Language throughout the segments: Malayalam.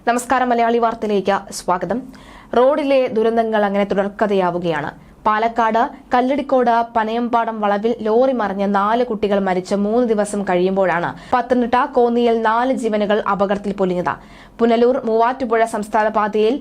നമസ്കാരം. മലയാളി വാർത്തയിലേക്ക് സ്വാഗതം. റോഡിലെ ദുരന്തങ്ങൾ അങ്ങനെ തുടർക്കഥയാവുകയാണ്. പാലക്കാട് കല്ലടിക്കോട് പനയമ്പാടം വളവിൽ ലോറി മറിഞ്ഞ് 4 കുട്ടികൾ മരിച്ച് 3 ദിവസം കഴിയുമ്പോഴാണ് പത്തനംതിട്ട കോന്നിയിൽ 4 ജീവനുകൾ അപകടത്തിൽ പൊലിഞ്ഞത്. പുനലൂർ മൂവാറ്റുപുഴ സംസ്ഥാന പാതയിൽ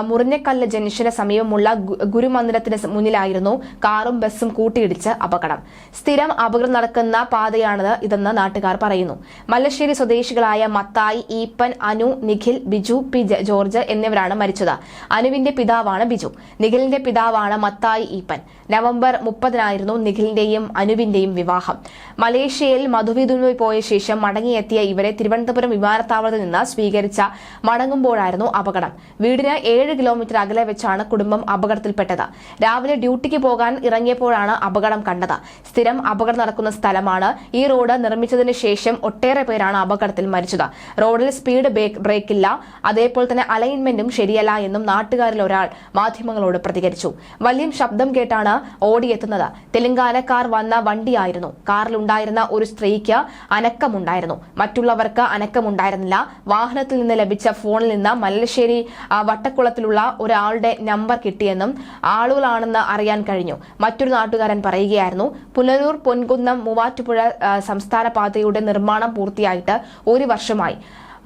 മുറിഞ്ഞക്കല്ല് ജംഗ്ഷന് സമീപമുള്ള ഗുരുമന്ദിരത്തിന് മുന്നിലായിരുന്നു കാറും ബസ്സും കൂട്ടിയിടിച്ച് അപകടം. സ്ഥിരം അപകടം നടക്കുന്ന പാതയാണിത് ഇതെന്ന് നാട്ടുകാർ പറയുന്നു. മല്ലശ്ശേരി സ്വദേശികളായ മത്തായി, ഈപ്പൻ, അനു, നിഖിൽ, ബിജു, പി ജോർജ് എന്നിവരാണ് മരിച്ചത്. അനുവിന്റെ പിതാവാണ് ബിജു. നിഖിലിന്റെ പിതാവാണ് മത്തായി ഈപ്പൻ. നവംബർ 30-നായിരുന്നു നിഖിലിന്റെയും അനുവിന്റെയും വിവാഹം. മലേഷ്യയിൽ മധുവിധുവിന് പോയ ശേഷം മടങ്ങിയെത്തിയ ഇവരെ തിരുവനന്തപുരം വിമാനത്താവളത്തിൽ നിന്ന് സ്വീകരിച്ച മടങ്ങുമ്പോഴായിരുന്നു അപകടം. വീടിന് 7 കിലോമീറ്റർ അകലെ വെച്ചാണ് കുടുംബം അപകടത്തിൽപ്പെട്ടത്. രാവിലെ ഡ്യൂട്ടിക്ക് പോകാൻ ഇറങ്ങിയപ്പോഴാണ് അപകടം കണ്ടത്. സ്ഥിരം അപകടം നടക്കുന്ന സ്ഥലമാണ്. ഈ റോഡ് നിർമ്മിച്ചതിന് ശേഷം ഒട്ടേറെ പേരാണ് അപകടത്തിൽ മരിച്ചത്. റോഡിൽ സ്പീഡ് ബ്രേക്കില്ല, അതേപോലെ തന്നെ അലൈൻമെന്റും ശരിയല്ല എന്നും നാട്ടുകാരിൽ ഒരാൾ മാധ്യമങ്ങളോട് പ്രതികരിച്ചു. വലിയ ശബ്ദം കേട്ടാണ് ഓടിയെത്തുന്നത്. തെലങ്കാനക്കാർ വന്ന വണ്ടിയായിരുന്നു. കാറിലുണ്ടായിരുന്ന ഒരു സ്ത്രീക്ക് അനക്കമുണ്ടായിരുന്നു, മറ്റുള്ളവർക്ക് അനക്കമുണ്ടായിരുന്നില്ല. വാഹനത്തിൽ നിന്ന് ലഭിച്ച ഫോണിൽ നിന്ന് മല്ലശ്ശേരി വട്ടക്കുളത്തിലുള്ള ഒരാളുടെ നമ്പർ കിട്ടിയെന്നും ആളുകളാണെന്ന് അറിയാൻ കഴിഞ്ഞു. മറ്റൊരു നാട്ടുകാരൻ പറയുകയായിരുന്നു, പുനലൂർ പൊൻകുന്നം മൂവാറ്റുപുഴ സംസ്ഥാന പാതയുടെ നിർമ്മാണം പൂർത്തിയായിട്ട് 1 വർഷമായി.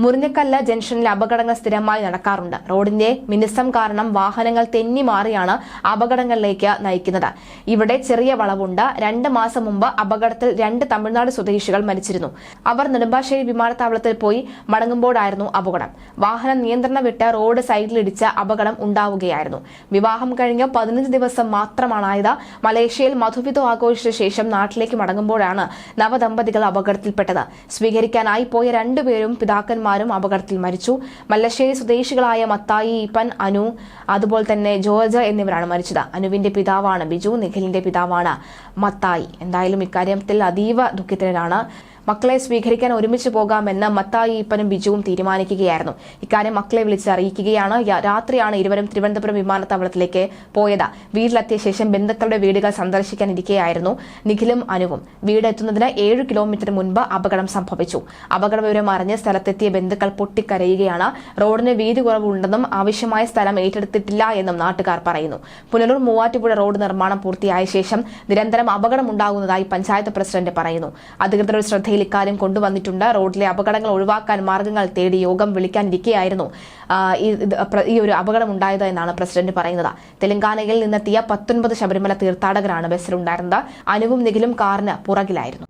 മുറിഞ്ഞക്കല്ല് ജംഗ്ഷനിൽ അപകടങ്ങൾ സ്ഥിരമായി നടക്കാറുണ്ട്. റോഡിന്റെ മിനുസം കാരണം വാഹനങ്ങൾ തെന്നി മാറിയാണ് അപകടങ്ങളിലേക്ക് നയിക്കുന്നത്. ഇവിടെ ചെറിയ വളവുണ്ട്. 2 മാസം മുമ്പ് അപകടത്തിൽ 2 തമിഴ്നാട് സ്വദേശികൾ മരിച്ചിരുന്നു. അവർ നെടുമ്പാശ്ശേരി വിമാനത്താവളത്തിൽ പോയി മടങ്ങുമ്പോഴായിരുന്നു അപകടം. വാഹനം നിയന്ത്രണം വിട്ട് റോഡ് സൈഡിലിടിച്ച് അപകടം ഉണ്ടാവുകയായിരുന്നു. വിവാഹം കഴിഞ്ഞ് 15 ദിവസം മാത്രമാണായത്. മലേഷ്യയിൽ മധുവിധു ആഘോഷിച്ച ശേഷം നാട്ടിലേക്ക് മടങ്ങുമ്പോഴാണ് നവദമ്പതികൾ അപകടത്തിൽപ്പെട്ടത്. സ്വീകരിക്കാനായി പോയ 2 പേരും പിതാക്കന്മാരും അപകടത്തിൽ മരിച്ചു. മല്ലശ്ശേരി സ്വദേശികളായ മത്തായി, ഈപ്പൻ, അനു, അതുപോലെ തന്നെ ജോർജ് എന്നിവരാണ് മരിച്ചത്. അനുവിന്റെ പിതാവാണ് ബിജു, നിഖിലിന്റെ പിതാവാണ് മത്തായി. എന്തായാലും ഇക്കാര്യത്തിൽ അതീവ ദുഃഖിതരാണ്. മക്കളെ സ്വീകരിക്കാൻ ഒരുമിച്ച് പോകാമെന്ന് മത്തായി, ഈപ്പനും ബിജുവും തീരുമാനിക്കുകയായിരുന്നു. ഇക്കാര്യം മക്കളെ വിളിച്ച് അറിയിക്കുകയാണ്. രാത്രിയാണ് ഇരുവരും തിരുവനന്തപുരം വിമാനത്താവളത്തിലേക്ക് പോയത്. വീട്ടിലെത്തിയ ശേഷം ബന്ധുക്കളുടെ വീടുകൾ സന്ദർശിക്കാനിരിക്കെയായിരുന്നു നിഖിലും അനുവും. വീടെത്തുന്നതിന് 7 കിലോമീറ്റർ മുൻപ് അപകടം സംഭവിച്ചു. അപകട വിവരം അറിഞ്ഞ് സ്ഥലത്തെത്തിയ ബന്ധുക്കൾ പൊട്ടിക്കരയുകയാണ്. റോഡിന് വീതി കുറവുണ്ടെന്നും ആവശ്യമായ സ്ഥലം ഏറ്റെടുത്തിട്ടില്ല എന്നും നാട്ടുകാർ പറയുന്നു. പുനലൂർ മൂവാറ്റുപുഴ റോഡ് നിർമ്മാണം പൂർത്തിയായ ശേഷം നിരന്തരം അപകടമുണ്ടാകുന്നതായി പഞ്ചായത്ത് പ്രസിഡന്റ് പറയുന്നു. അധികൃതരുടെ ശ്രദ്ധയിൽ ഇക്കാര്യം കൊണ്ടുവന്നിട്ടുണ്ട്. റോഡിലെ അപകടങ്ങൾ ഒഴിവാക്കാൻ മാർഗങ്ങൾ തേടി യോഗം വിളിക്കാനിരിക്കെയായിരുന്നു ഈ ഒരു അപകടം ഉണ്ടായത് എന്നാണ് പ്രസിഡന്റ് പറയുന്നത്. തെലങ്കാനയിൽ നിന്നെത്തിയ 19 ശബരിമല തീർത്ഥാടകരാണ് ബസ്സിലുണ്ടായിരുന്നത്. അനുവും നിഖിലും കാറിന് പുറകിലായിരുന്നു.